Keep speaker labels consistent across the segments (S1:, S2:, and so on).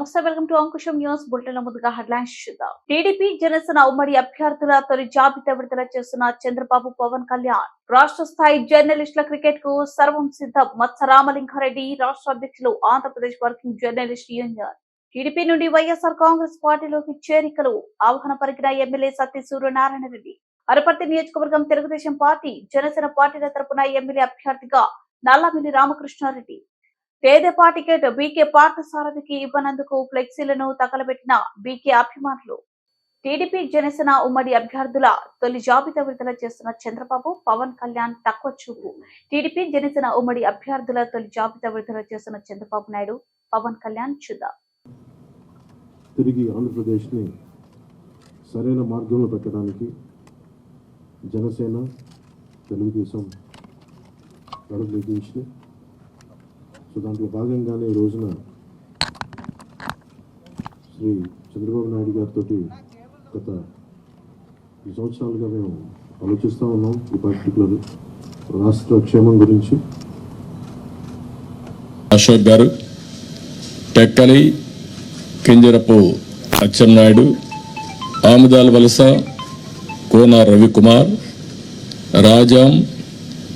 S1: నమస్తే, welcome to Ankusam news bulletin. ముందుగా headlines చూద్దాం. టీడీపీ జనసేన ఉమ్మడి అభ్యర్థుల తొలి జాబితా విడుదల చేస్తున్న చంద్రబాబు, పవన్ కళ్యాణ్. రాష్ట్ర స్థాయి జర్నలిస్టుల క్రికెట్ కు సర్వం సిద్ధం. మత్స రామలింగారెడ్డి రాష్ట్ర అధ్యక్షులు, Andhra Pradesh working journalist union. TDP నుండి వైఎస్ఆర్ కాంగ్రెస్ పార్టీలోకి చేరికలు. ఆహ్వాన పలికిన ఎమ్మెల్యే సత్తి సూర్యనారాయణ రెడ్డి. అరపర్తి నియోజకవర్గం తెలుగుదేశం పార్టీ, జనసేన పార్టీల తరపున ఎమ్మెల్యే అభ్యర్థిగా నల్లమిల్లి రామకృష్ణారెడ్డి. తెదేపా టికెట్ బీకే పార్థసారథికి ఇవ్వనందుకు ఫ్లెక్సీలను తగలబెట్టిన బీకే అభిమానులు. టీడీపీ జనసేన ఉమ్మడి అభ్యర్థుల తొలి జాబితా విడుదల చేస్తున్న చంద్రబాబు, పవన్ కళ్యాణ్ తక్కువ చూపు. టీడీపీ జనసేన ఉమ్మడి అభ్యర్థుల తొలి జాబితా విడుదల చేస్తున్న చంద్రబాబు నాయుడు, పవన్ కళ్యాణ్ చూద్దాం.
S2: తిరిగి ఆంధ్రప్రదేశ్ని సరైన మార్గంలో పెట్టడానికి జనసేన, తెలుగుదేశం గడుపులెక్కించి, సో దాంట్లో భాగంగానే ఈ రోజున శ్రీ చంద్రబాబు నాయుడు గారితో గత 2 సంవత్సరాలుగా మేము ఆలోచిస్తూ ఉన్నాం ఈ పర్టికులర్ రాష్ట్ర క్షేమం గురించి.
S3: Ashok garu, Tekkali Kinjarapu Atchannaidu, Amudala Valasa Kona Ravikumar, Rajam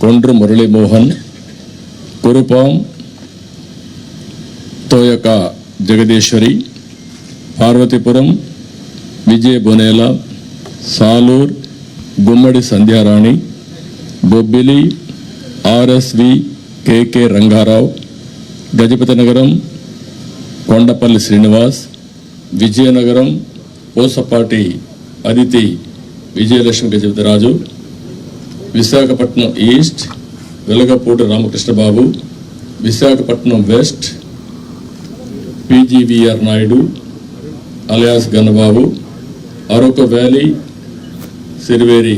S3: Kondru Muralimohan, Kurupam Thoyaka Jagadeeswari, Parvathipuram Vijaya Bonela, Salur Gummadi Sandhyarani, Bobbili RSV KK Rangarao, Gajapathi Nagaram Kondapalli Srinivas, Vizianagaram Posapati Aditi Vijayalakshmi Gajapathiraju, Visakhapatnam east Velagapudi Ramakrishnababu, Visakhapatnam west PGVR Naidu alias Gannababu, Araku valley Siriveri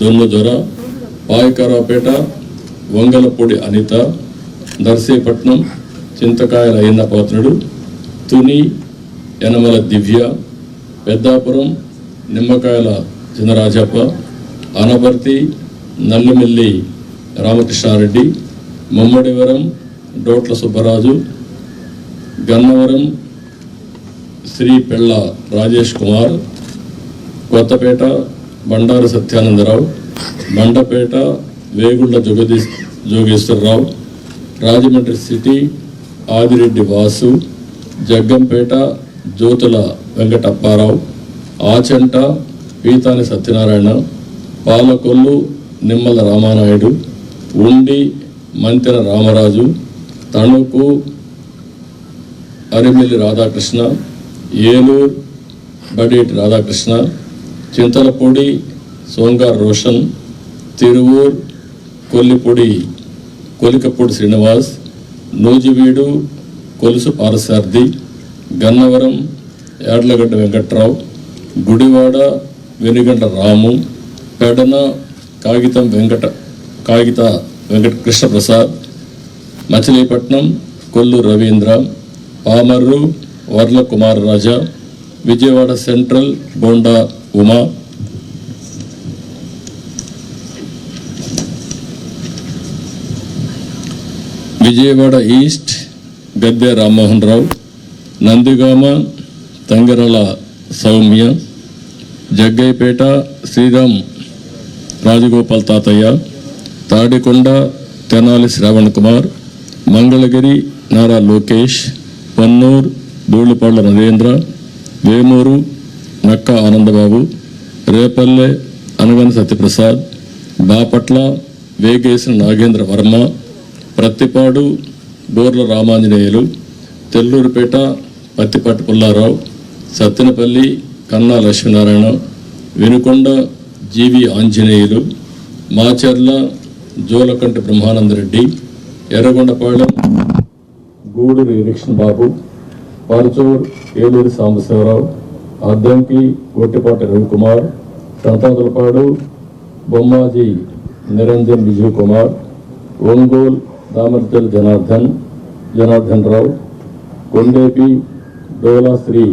S3: Donnadora, Payakaraopeta Vangalapudi Anitha, Narsipatnam Chintakayala Ayyannapatrudu, Tuni Yanamala Divya, Peddapuram Nimmakayala Chinarajappa, Anaparthi Nallimilli Ramakrishna Reddy, Mummidivaram డోట్ల Subbaraju, Gannavaram Shri పెళ్ళ రాజేష్ కుమార్, కొత్తపేట బండారు సత్యానందరావు, మండపేట వేగుళ్ల జోగేశ్వరరావు, రాజమండ్రి సిటీ ఆదిరెడ్డి వాసు, జగ్గంపేట జ్యోతుల వెంకటప్పారావు, ఆచంట పీతాని సత్యనారాయణ, పాలకొల్లు నిమ్మల రామానాయుడు, ఉండి మంతెన రామరాజు, తణుకు అరిమిల్లి రాధాకృష్ణ, ఏలూరు బడేటి రాధాకృష్ణ, చింతలపూడి సోంగార్ రోషన్, తిరువూర్ కొలికపూడి శ్రీనివాస్, నూజివీడు కొలుసు పారసార్థి, గన్నవరం యాడ్లగడ్డ వెంకట్రావు, గుడివాడ వెనుగండ్ల రాము, పెడన కాగిత వెంకట కృష్ణప్రసాద్, మచిలీపట్నం కొల్లు రవీంద్ర, పామర్రు వర్ల కుమారరాజా, విజయవాడ సెంట్రల్ బోండా ఉమా, విజయవాడ ఈస్ట్ గద్దె రామ్మోహన్ రావు, నందిగామ తంగరల సౌమ్య, జగ్గైపేట శ్రీరామ్ రాజగోపాల్ తాతయ్య, తాడికొండ తెనాలి శ్రావణ్ కుమార్, మంగళగిరి నారా లోకేష్, పన్నూర్ ధూళిపాళ్ల నరేంద్ర, వేమూరు నక్క ఆనందబాబు, రేపల్లె అనగన సత్యప్రసాద్, బాపట్ల వేగేసిన నాగేంద్ర వర్మ, ప్రత్తిపాడు బోర్ల రామాంజనేయులు, తెల్లూరుపేట పత్తిపాటి పుల్లారావు, సత్తెనపల్లి కన్నా లక్ష్మీనారాయణ, వినుకొండ జీవి ఆంజనేయులు, మాచర్ల జోలకంటి బ్రహ్మానందరెడ్డి, ఎర్రగొండపాళెం గూడూరి నిరీక్షణ బాబు, పరచూర్ ఏలూరి సాంబశివరావు, అద్దంకి గొట్టిపాటి రవికుమార్, సంతాతులపాడు బొమ్మాజీ నిరంజన్ విజయ్ కుమార్, ఒంగోలు దామర్జల్ జనార్దన్ రావు, కొండేపి డోలా శ్రీ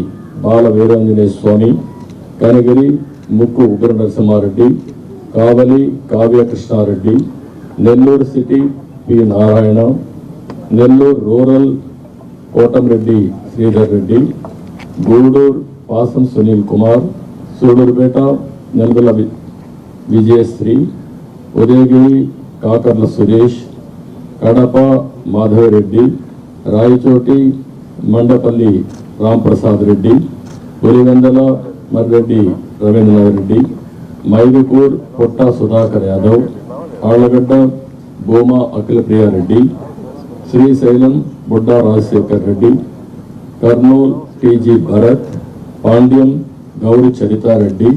S3: బాల Veeranjaneya Swamy, Kanagiri Mukku Ugra Narasimhareddy, Kavali Kavya Krishnareddy, Nellore city P Narayana, Nellore rural Kotamreddy Sridhar Reddy, Gudur Pasam Sunil Kumar, Sudurupeta Nelbala Vijayasri, Udayagiri Kakarla Suresh, Kadapa Madhavareddy, Rayachoti Mandapalli Ramprasad Reddy, Pulivendula Marreddy Ravindranath Reddy, Mydukur Potta Sudhakar Yadav, Allagadda Bhuma Akhilapriyareddy, Srisailam Budda Rajasekhar Reddy, Kurnool TG Bharath, Panyam Gowri Charithareddy,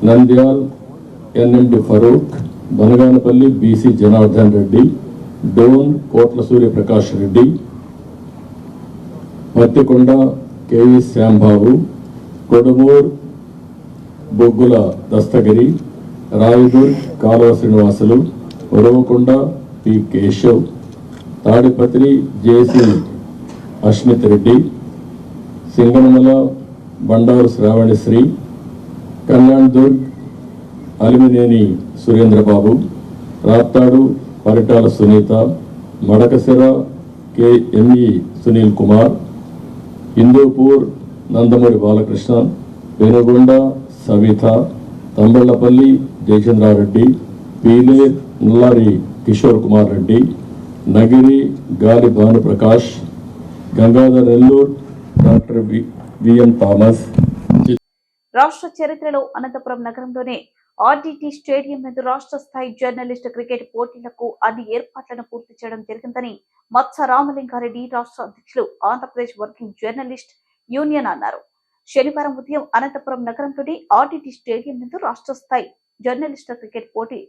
S3: Nandyal NMD Farooq, Banaganapalli BC Janardhan Reddy, Dhone Kotla Suryaprakash Reddy, Pattikonda KV Shyambabu, Kodumur బొగ్గుల Dastagiri, Rayadurg Kaluva Srinivasulu, Uravakonda P Keshav, Tadipatri JC Ashmit Reddy, Singanamala Bandaru Sravanisri, Kalyandurg Alimineni Surendrababu, Raptadu Paritala Sunitha, Madakasira KME Sunil Kumar, Hindupur Nandamuri Balakrishna, Penukonda Savitha, Thamballapalle Jayachandrareddy, పీలే Nallari Kishore Kumar Reddy, Nagari Gali Bhanuprakash, Gangadhara Nellore doctor VN Thomas.
S1: రాష్ట్ర చరిత్రలో అనంతపురం నగరంలోనే ఆర్డీటీ స్టేడియం నందు రాష్ట్ర స్థాయి జర్నలిస్ట్ క్రికెట్ పోటీలకు అన్ని ఏర్పాట్లను పూర్తి చేయడం జరిగిందని మత్స రామలింగారెడ్డి రాష్ట్ర అధ్యక్షులు ఆంధ్రప్రదేశ్ వర్కింగ్ జర్నలిస్ట్ యూనియన్ అన్నారు. శనివారం ఉదయం అనంతపురం నగరంలోని ఆర్డీటీ స్టేడియం నందు రాష్ట్ర స్థాయి జర్నలిస్టుల క్రికెట్ పోటీ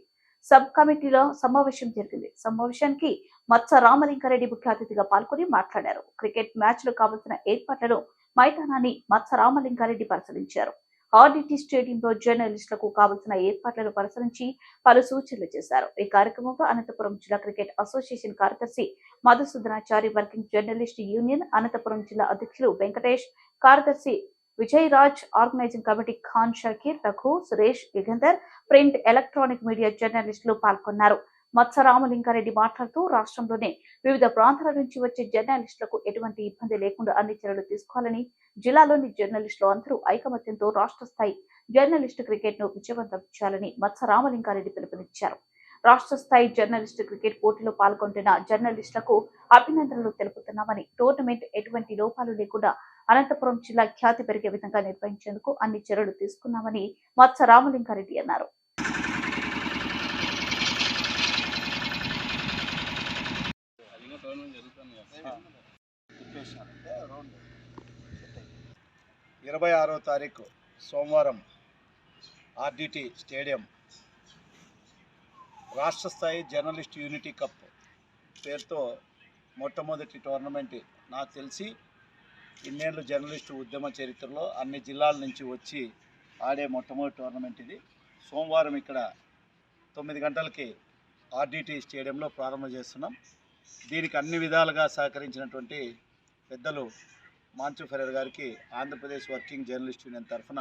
S1: సబ్ కమిటీలో సమావేశం జరిగింది. సమావేశానికి మత్స రామలింగారెడ్డి ముఖ్య అతిథిగా పాల్గొని మాట్లాడారు. క్రికెట్ మ్యాచ్లు కావాల్సిన ఏర్పాట్లను మైదానాన్ని మత్స రామలింగారెడ్డి పరిశీలించారు. ఆర్డీటీ స్టేడియంలో జర్నలిస్టులకు కావాల్సిన ఏర్పాట్లను పరిశీలించి పలు సూచనలు చేశారు. ఈ కార్యక్రమంలో అనంతపురం జిల్లా క్రికెట్ అసోసియేషన్ కార్యదర్శి Madhusudanachari, working journalist union Anantapur జిల్లా అధ్యక్షులు వెంకటేష్, కార్యదర్శి Vijay Raj, organising committee Khan Shakir, Raghu, Suresh, Yugandhar, print electronic media జర్నలిస్టులు పాల్గొన్నారు. మత్స రామలింగారెడ్డి మాట్లాడుతూ రాష్ట్రంలోనే వివిధ ప్రాంతాల నుంచి వచ్చే జర్నలిస్టులకు ఎటువంటి ఇబ్బంది లేకుండా అన్ని చర్యలు తీసుకోవాలని, జిల్లాలోని జర్నలిస్టులు అందరూ ఐకమత్యంతో రాష్ట్ర స్థాయి జర్నలిస్టు క్రికెట్ ను విజయవంతం చేయాలని మత్స రామలింగారెడ్డి పిలుపునిచ్చారు. రాష్ట్ర స్థాయి జర్నలిస్టు క్రికెట్ పోటీలో పాల్గొంటున్న జర్నలిస్టులకు అభినందనలు తెలుపుతున్నామని, టోర్నమెంట్ ఎటువంటి లోపాలు లేకుండా అనంతపురం జిల్లా ఖ్యాతి పెరిగే విధంగా నిర్వహించేందుకు అన్ని చర్యలు తీసుకున్నామని మత్స రామలింగారెడ్డి అన్నారు.
S4: ఇరవై 26వ తారీఖు సోమవారం ఆర్డీటీ స్టేడియం రాష్ట్ర స్థాయి జర్నలిస్ట్ యూనిటీ కప్ పేరుతో మొట్టమొదటి టోర్నమెంట్. నాకు తెలిసి ఇన్నేళ్ళు జర్నలిస్టు ఉద్యమ చరిత్రలో అన్ని జిల్లాల నుంచి వచ్చి ఆడే మొట్టమొదటి టోర్నమెంట్ ఇది. సోమవారం ఇక్కడ 9 గంటలకి ఆర్డీటీ స్టేడియంలో ప్రారంభం చేస్తున్నాం. దీనికి అన్ని విధాలుగా సహకరించినటువంటి పెద్దలు మాంచు ఫెరర్ గారికి ఆంధ్రప్రదేశ్ వర్కింగ్ జర్నలిస్ట్ యూనియన్ తరఫున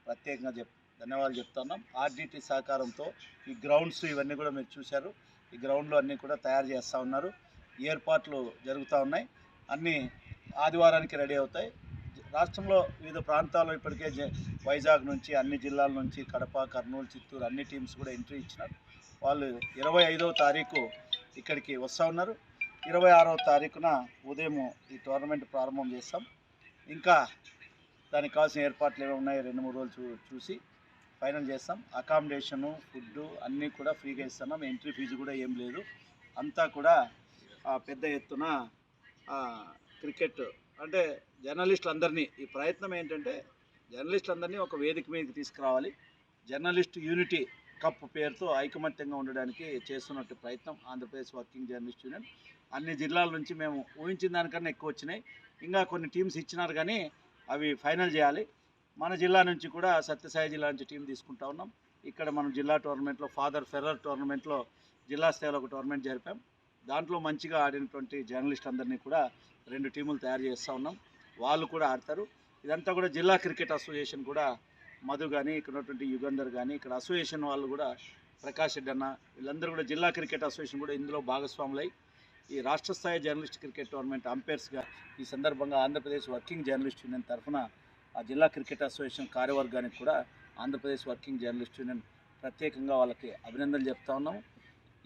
S4: ప్రత్యేకంగా ధన్యవాదాలు చెప్తున్నాం. ఆర్డీటీ సహకారంతో ఈ గ్రౌండ్స్ ఇవన్నీ కూడా మీరు చూశారు. ఈ గ్రౌండ్లు అన్నీ కూడా తయారు చేస్తూ ఉన్నారు. ఏర్పాట్లు జరుగుతూ ఉన్నాయి. అన్నీ ఆదివారానికి రెడీ అవుతాయి. రాష్ట్రంలో వివిధ ప్రాంతాల్లో ఇప్పటికే వైజాగ్ నుంచి, అన్ని జిల్లాల నుంచి, కడప, కర్నూలు, చిత్తూరు అన్ని టీమ్స్ కూడా ఎంట్రీ ఇచ్చినారు. వాళ్ళు 25వ తారీఖు ఇక్కడికి వస్తూ ఉన్నారు. 26వ తారీఖున ఉదయం ఈ టోర్నమెంట్ ప్రారంభం చేస్తాం. ఇంకా దానికి కావాల్సిన ఏర్పాట్లు ఏమో ఉన్నాయి 2-3 రోజులు చూసి ఫైనల్ చేస్తాం. అకామిడేషను, ఫుడ్డు అన్నీ కూడా ఫ్రీగా ఇస్తున్నాం. ఎంట్రీ ఫీజు కూడా ఏం లేదు. అంతా కూడా పెద్ద ఎత్తున క్రికెట్ అంటే జర్నలిస్టులందరినీ, ఈ ప్రయత్నం ఏంటంటే జర్నలిస్టులందరినీ ఒక వేదిక మీదకి తీసుకురావాలి. జర్నలిస్ట్ యూనిటీ కప్ పేరుతో ఐకమత్యంగా ఉండడానికి చేస్తున్నట్టు ప్రయత్నం ఆంధ్రప్రదేశ్ వర్కింగ్ జర్నలిస్ట్ యూనియన్. అన్ని జిల్లాల నుంచి మేము ఊహించిన దానికన్నా ఎక్కువ వచ్చినాయి. ఇంకా కొన్ని టీమ్స్ ఇచ్చినారు కానీ అవి ఫైనల్ చేయాలి. మన జిల్లా నుంచి కూడా సత్యసాయి జిల్లా నుంచి టీం తీసుకుంటా ఉన్నాం. ఇక్కడ మనం జిల్లా టోర్నమెంట్లో ఫాదర్ ఫెర్రర్ టోర్నమెంట్లో జిల్లా స్థాయిలో ఒక టోర్నమెంట్ జరిపాం. దాంట్లో మంచిగా ఆడినటువంటి జర్నలిస్ట్ అందరినీ కూడా 2 టీములు తయారు చేస్తూ ఉన్నాం. వాళ్ళు కూడా ఆడతారు. ఇదంతా కూడా జిల్లా క్రికెట్ అసోసియేషన్ కూడా మధు కానీ, ఇక్కడ ఉన్నటువంటి యుగంధర్ కానీ, ఇక్కడ అసోసియేషన్ వాళ్ళు కూడా ప్రకాష్ రెడ్డి అన్న, వీళ్ళందరూ కూడా జిల్లా క్రికెట్ అసోసియేషన్ కూడా ఇందులో భాగస్వాములై ఈ రాష్ట్ర స్థాయి జర్నలిస్ట్ క్రికెట్ టోర్నమెంట్ అంపైర్స్గా ఈ సందర్భంగా ఆంధ్రప్రదేశ్ వర్కింగ్ జర్నలిస్ట్ యూనియన్ తరఫున ఆ జిల్లా క్రికెట్ అసోసియేషన్ కార్యవర్గానికి కూడా ఆంధ్రప్రదేశ్ వర్కింగ్ జర్నలిస్ట్ యూనియన్ ప్రత్యేకంగా వాళ్ళకి అభినందనలు చెప్తా ఉన్నాము.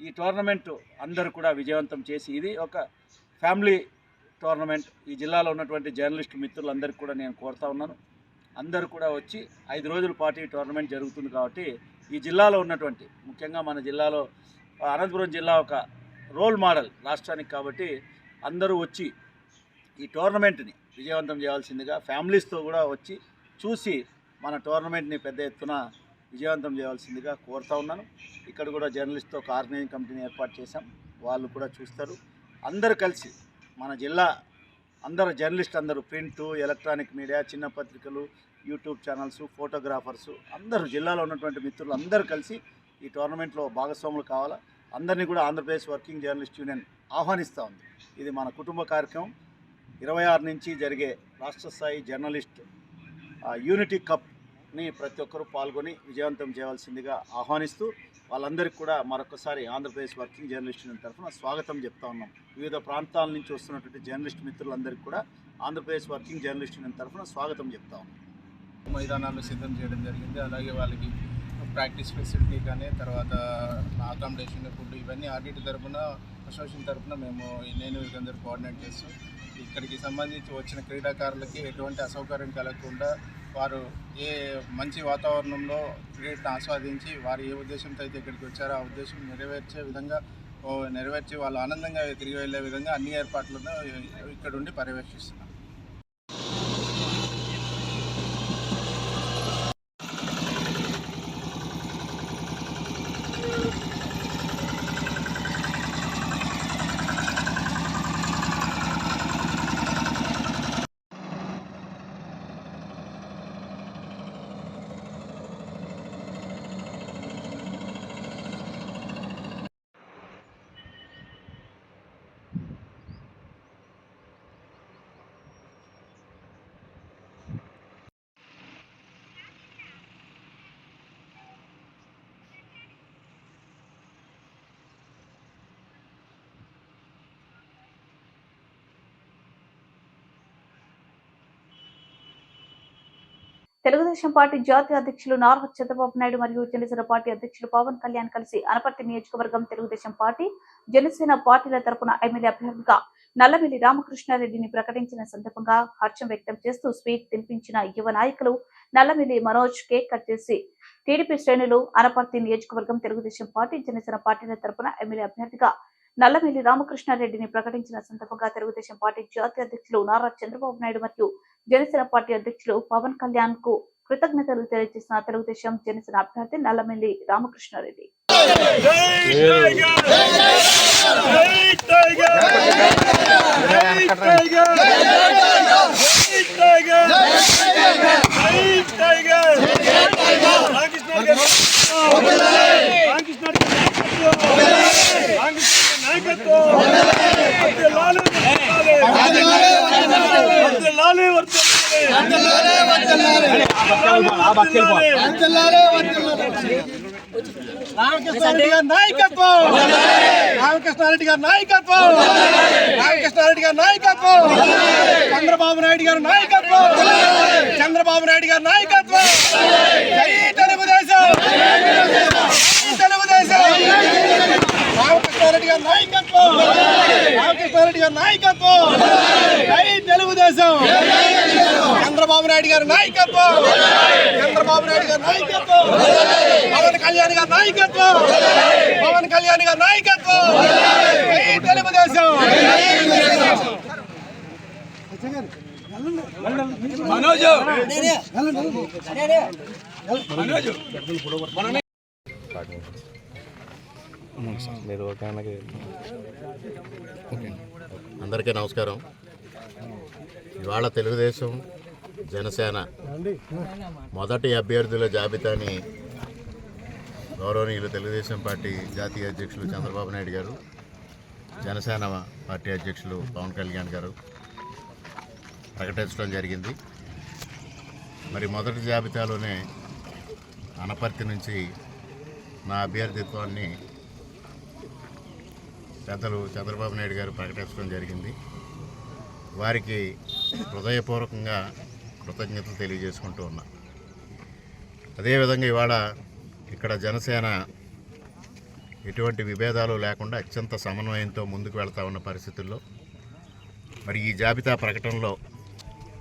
S4: ఈ టోర్నమెంట్ అందరూ కూడా విజయవంతం చేసి ఇది ఒక ఫ్యామిలీ టోర్నమెంట్. ఈ జిల్లాలో ఉన్నటువంటి జర్నలిస్టు మిత్రులందరికీ కూడా నేను కోరుతా ఉన్నాను, అందరూ కూడా వచ్చి 5 రోజుల పాటు ఈ టోర్నమెంట్ జరుగుతుంది కాబట్టి ఈ జిల్లాలో ఉన్నటువంటి ముఖ్యంగా మన జిల్లాలో అనంతపురం జిల్లా ఒక రోల్ మోడల్ రాష్ట్రానికి కాబట్టి అందరూ వచ్చి ఈ టోర్నమెంట్ని విజయవంతం చేయాల్సిందిగా ఫ్యామిలీస్తో కూడా వచ్చి చూసి మన టోర్నమెంట్ని పెద్ద ఎత్తున విజయవంతం చేయాల్సిందిగా కోరుతా ఉన్నాను. ఇక్కడ కూడా జర్నలిస్ట్తో ఒక ఆర్గనైజింగ్ కమిటీని ఏర్పాటు చేశాం, వాళ్ళు కూడా చూస్తారు. అందరూ కలిసి మన జిల్లా అందరు జర్నలిస్ట్ అందరూ ప్రింటు, ఎలక్ట్రానిక్ మీడియా, చిన్న పత్రికలు, యూట్యూబ్ ఛానల్స్, ఫోటోగ్రాఫర్సు అందరూ జిల్లాలో ఉన్నటువంటి మిత్రులు అందరూ కలిసి ఈ టోర్నమెంట్లో భాగస్వాములు కావాలా. అందరినీ కూడా ఆంధ్రప్రదేశ్ వర్కింగ్ జర్నలిస్ట్ యూనియన్ ఆహ్వానిస్తూ ఉంది. ఇది మన కుటుంబ కార్యక్రమం. 26 నుంచి జరిగే రాష్ట్ర స్థాయి జర్నలిస్ట్ యూనిటీ కప్ని ప్రతి ఒక్కరూ పాల్గొని విజయవంతం చేయవలసిందిగా ఆహ్వానిస్తూ వాళ్ళందరికీ కూడా మరొకసారి ఆంధ్రప్రదేశ్ వర్కింగ్ జర్నలిస్ట్ యూనియన్ తరఫున స్వాగతం చెప్తా ఉన్నాం. వివిధ ప్రాంతాల నుంచి వస్తున్నటువంటి జర్నలిస్ట్ మిత్రులందరికీ కూడా ఆంధ్రప్రదేశ్ వర్కింగ్ జర్నలిస్ట్ యూనియన్ తరఫున స్వాగతం చెప్తా ఉన్నాం.
S5: మైదానాలు సిద్ధం చేయడం జరిగింది. అలాగే వాళ్ళకి ప్రాక్టీస్ ఫెసిలిటీ కానీ తర్వాత అకామిడేషన్, ఫుడ్ ఇవన్నీ ఆర్డిటి తరఫున అసోసియేషన్ తరఫున నేను వీళ్ళందరూ కోఆర్డినేట్ చేస్తూ ఇక్కడికి సంబంధించి వచ్చిన క్రీడాకారులకి ఎటువంటి అసౌకర్యం కలగకుండా వారు ఏ మంచి వాతావరణంలో క్రీడను ఆస్వాదించి వారు ఏ ఉద్దేశంతో అయితే ఇక్కడికి వచ్చారో ఆ ఉద్దేశం నెరవేర్చి వాళ్ళు ఆనందంగా తిరిగి వెళ్ళే విధంగా అన్ని ఏర్పాట్లను ఇక్కడ ఉండి పర్యవేక్షిస్తున్నాం.
S1: తెలుగుదేశం పార్టీ జాతీయ అధ్యక్షులు నారా చంద్రబాబు నాయుడు మరియు జనసేన పార్టీ అధ్యక్షులు పవన్ కళ్యాణ్ కలిసి అనపర్తి నియోజకవర్గం తెలుగుదేశం పార్టీ, జనసేన పార్టీల తరపున ఎమ్మెల్యే అభ్యర్థిగా నల్లమిల్లి రామకృష్ణారెడ్డిని ప్రకటించిన సందర్భంగా హర్షం వ్యక్తం చేస్తూ స్వీట్ తినిపించిన యువ నాయకులు నల్లమిల్లి మనోజ్ కేక్ కట్ చేసి టీడీపీ శ్రేణులు అనపర్తి నియోజకవర్గం తెలుగుదేశం పార్టీ, జనసేన పార్టీల తరపున ఎమ్మెల్యే అభ్యర్థిగా నల్లమిల్లి రామకృష్ణారెడ్డిని ప్రకటించిన సందర్భంగా తెలుగుదేశం పార్టీ జాతీయ అధ్యక్షులు నారా చంద్రబాబు నాయుడు మరియు జనసేన పార్టీ అధ్యక్షులు పవన్ కళ్యాణ్ కు కృతజ్ఞతలు తెలియజేసిన తెలుగుదేశం జనసేన అభ్యర్థి నల్లమిల్లి రామకృష్ణారెడ్డి.
S6: రామకృష్ణారెడ్డి గారి నాయకత్వం, రామకృష్ణారెడ్డి గారి నాయకత్వం, రామకృష్ణారెడ్డి గారి నాయకత్వం, చంద్రబాబు నాయుడు గారి నాయకత్వం, చంద్రబాబు నాయుడు గారి నాయకత్వం. జై తెలుగుదేశం, తెలుగుదేశం. రామకృష్ణారెడ్డి గారి నాయకత్వం, రామకృష్ణారెడ్డి గారి నాయకత్వం. జై తెలుగుదేశం. చంద్రబాబు నాయుడు గారి నాయకత్వం, చంద్రబాబు నాయుడు గారి నాయకత్వం. పవన్ కళ్యాణ్ గారి నాయకత్వం, పవన్ కళ్యాణ్ గారి నాయకత్వం. జై తెలుగుదేశం. మనోజ్
S7: అందరికీ నమస్కారం. ఇవాళ తెలుగుదేశం జనసేన మొదటి అభ్యర్థుల జాబితాని గౌరవనీయులు తెలుగుదేశం పార్టీ జాతీయ అధ్యక్షులు చంద్రబాబు నాయుడు గారు, జనసేన పార్టీ అధ్యక్షులు పవన్ కళ్యాణ్ గారు ప్రకటించడం జరిగింది. మరి మొదటి జాబితాలోనే అనపర్తి నుంచి నా అభ్యర్థిత్వాన్ని పెద్దలు చంద్రబాబు నాయుడు గారు ప్రకటించడం జరిగింది. వారికి హృదయపూర్వకంగా కృతజ్ఞతలు తెలియజేసుకుంటూ ఉన్నా. అదేవిధంగా ఇవాళ ఇక్కడ జనసేన ఎటువంటి విభేదాలు లేకుండా అత్యంత సమన్వయంతో ముందుకు వెళ్తా ఉన్న పరిస్థితుల్లో మరి ఈ జాబితా ప్రకటనలో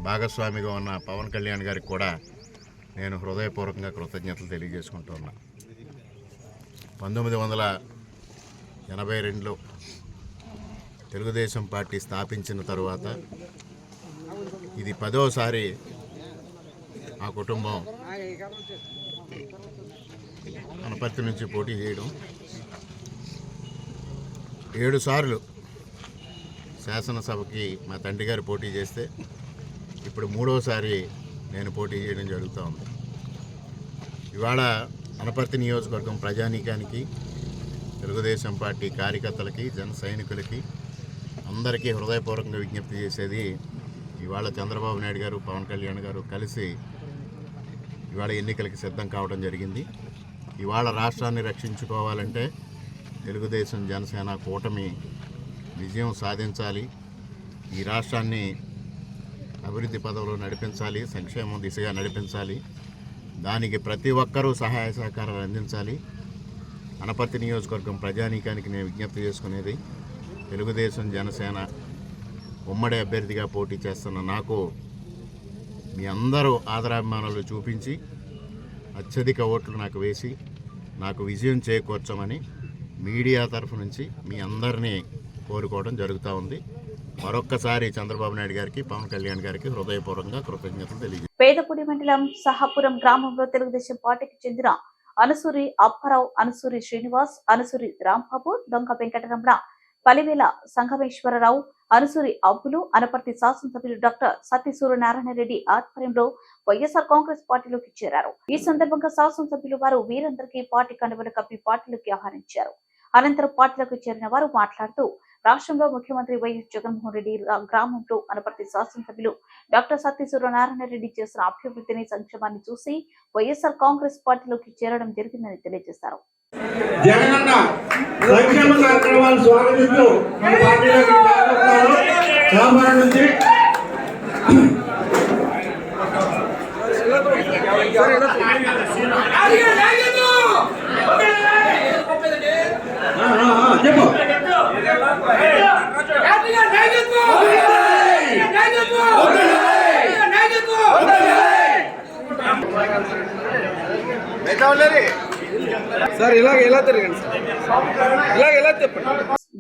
S7: భాగస్వామిగా ఉన్న పవన్ కళ్యాణ్ గారికి కూడా నేను హృదయపూర్వకంగా కృతజ్ఞతలు తెలియజేసుకుంటూ ఉన్నా. 1982లో తెలుగుదేశం పార్టీ స్థాపించిన తరువాత ఇది 10వసారి ఆ కుటుంబం అనపర్తి నుంచి పోటీ చేయడం. 7 సార్లు శాసనసభకి మా తండ్రి గారు పోటీ చేస్తే ఇప్పుడు 3వసారి నేను పోటీ చేయడం జరుగుతూ ఉంది. ఇవాళ అనపర్తి నియోజకవర్గం ప్రజానీకానికి, తెలుగుదేశం పార్టీ కార్యకర్తలకి, జన సైనికులకి అందరికీ హృదయపూర్వకంగా విజ్ఞప్తి చేసేది, ఇవాళ చంద్రబాబు నాయుడు గారు, పవన్ కళ్యాణ్ గారు కలిసి ఇవాళ ఎన్నికలకి సిద్ధం కావడం జరిగింది. ఇవాళ రాష్ట్రాన్ని రక్షించుకోవాలంటే తెలుగుదేశం జనసేన కూటమి విజయం సాధించాలి. ఈ రాష్ట్రాన్ని అభివృద్ధి పదవులు నడిపించాలి, సంక్షేమం దిశగా నడిపించాలి. దానికి ప్రతి ఒక్కరూ సహాయ సహకారాలు అందించాలి. అనపర్తి నియోజకవర్గం ప్రజానీకానికి నేను విజ్ఞప్తి చేసుకునేది, తెలుగుదేశం జనసేన ఉమ్మడి అభ్యర్థిగా పోటీ చేస్తున్న నాకు మీ అందరూ ఆదరాభిమానాలు చూపించి అత్యధిక ఓట్లు నాకు వేసి నాకు విజయం చేకూర్చమని మీడియా తరఫు నుంచి మీ అందరినీ కోరుకోవడం జరుగుతూ ఉంది. మరొక్కసారి చంద్రబాబు నాయుడు గారికి, పవన్ కళ్యాణ్ గారికి హృదయపూర్వకంగా కృతజ్ఞతలు తెలియజేస్తాను.
S1: పేదపూడి మండలం సహాపురం గ్రామంలో తెలుగుదేశం పార్టీకి చెందిన అనుసూరి అప్పారావు, అనుసూరి శ్రీనివాస్, అనుసూరి రాంబాబు, దొంగ వెంకటరమణ, పలివేల సంగమేశ్వరరావు, అనుసూరి అబ్బులు అనపర్తి శాసనసభ్యులు డాక్టర్ సత్తి సూర్యనారాయణ రెడ్డి ఆధ్వర్యంలో వైఎస్ఆర్ కాంగ్రెస్ పార్టీలోకి చేరారు. ఈ సందర్భంగా శాసనసభ్యులు వారు వీరందరికీ పార్టీ కండువలు కప్పి పార్టీలోకి ఆహ్వానించారు. అనంతరం పార్టీలోకి చేరిన వారు మాట్లాడుతూ, రాష్ట్రంలో ముఖ్యమంత్రి వైఎస్ జగన్మోహన్ రెడ్డి గ్రామంలో అనపర్తి శాసనసభ్యులు డాక్టర్ సత్తి సూర్యనారాయణ రెడ్డి చేసిన అభివృద్ధిని, సంక్షేమాన్ని చూసి వైఎస్ఆర్ కాంగ్రెస్ పార్టీలోకి చేరడం జరిగిందని తెలియజేశారు.
S6: జగనన్న సంక్షేమ కార్యక్రమాలు స్వాగతిస్తూ మన పార్టీలోకి రాబోతున్నారు. నుంచి చెప్పు సార్ ఇలా తిరగండి సార్, ఇలా చెప్పండి.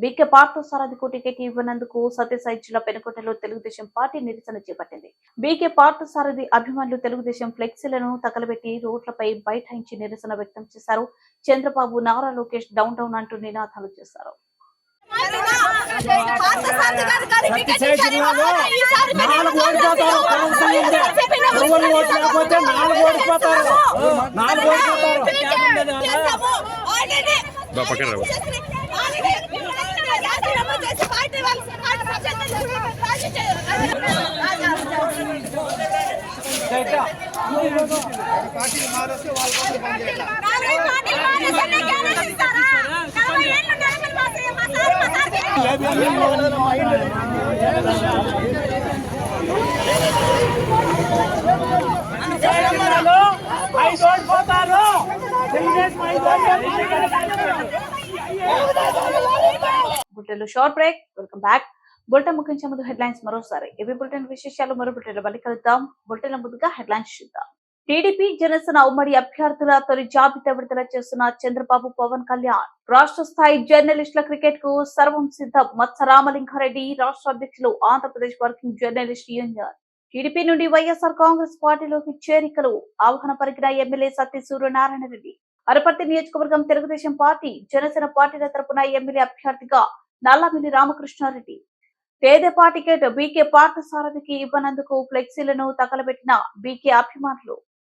S1: బీకే పార్థసారథికు టికెట్ ఇవ్వనందుకు సత్యసాయి జిల్లా పెనుకొండలో తెలుగుదేశం పార్టీ నిరసన చేపట్టింది. బీకే పార్థసారథి అభిమానులు తెలుగుదేశం ఫ్లెక్సీలను తగలబెట్టి రోడ్లపై బైఠాయించి నిరసన వ్యక్తం చేశారు. చంద్రబాబు, నారా లోకేష్ డౌన్ డౌన్ అంటూ నినాదాలు చేశారు. బులెటిన్లో short break. Welcome back. Bulletin ముగించే ముందు హెడ్లైన్స్ మరోసారి. ఇవి బులెటిన్ విశేషాలు. మరో బులెటిన్లో మళ్ళీ కలుద్దాం. బులెటిన్ల ముందుగా హెడ్లైన్స్ చూద్దాం. టీడీపీ జనసేన ఉమ్మడి అభ్యర్థుల తొలి జాబితా విడుదల చేస్తున్న చంద్రబాబు, పవన్ కళ్యాణ్. రాష్ట్ర స్థాయి జర్నలిస్టుల క్రికెట్ కు సర్వం సిద్ధం. మత్స రామలింగారెడ్డి రాష్ట్ర అధ్యక్షులు, Andhra Pradesh working journalist union. TDP నుండి వైఎస్ఆర్ కాంగ్రెస్ పార్టీలోకి చేరికలు. ఆహ్వాన పలికిన ఎమ్మెల్యే సత్తి సూర్యనారాయణ రెడ్డి. అనపర్తి నియోజకవర్గం తెలుగుదేశం పార్టీ, జనసేన పార్టీల తరపున ఎమ్మెల్యే అభ్యర్థిగా నల్లమిల్లి రామకృష్ణారెడ్డి. తేదేపా టికెట్ బీకే పార్థసారథికి ఇవ్వనందుకు ఫ్లెక్సీలను తగలబెట్టిన బీకే అభిమానులు.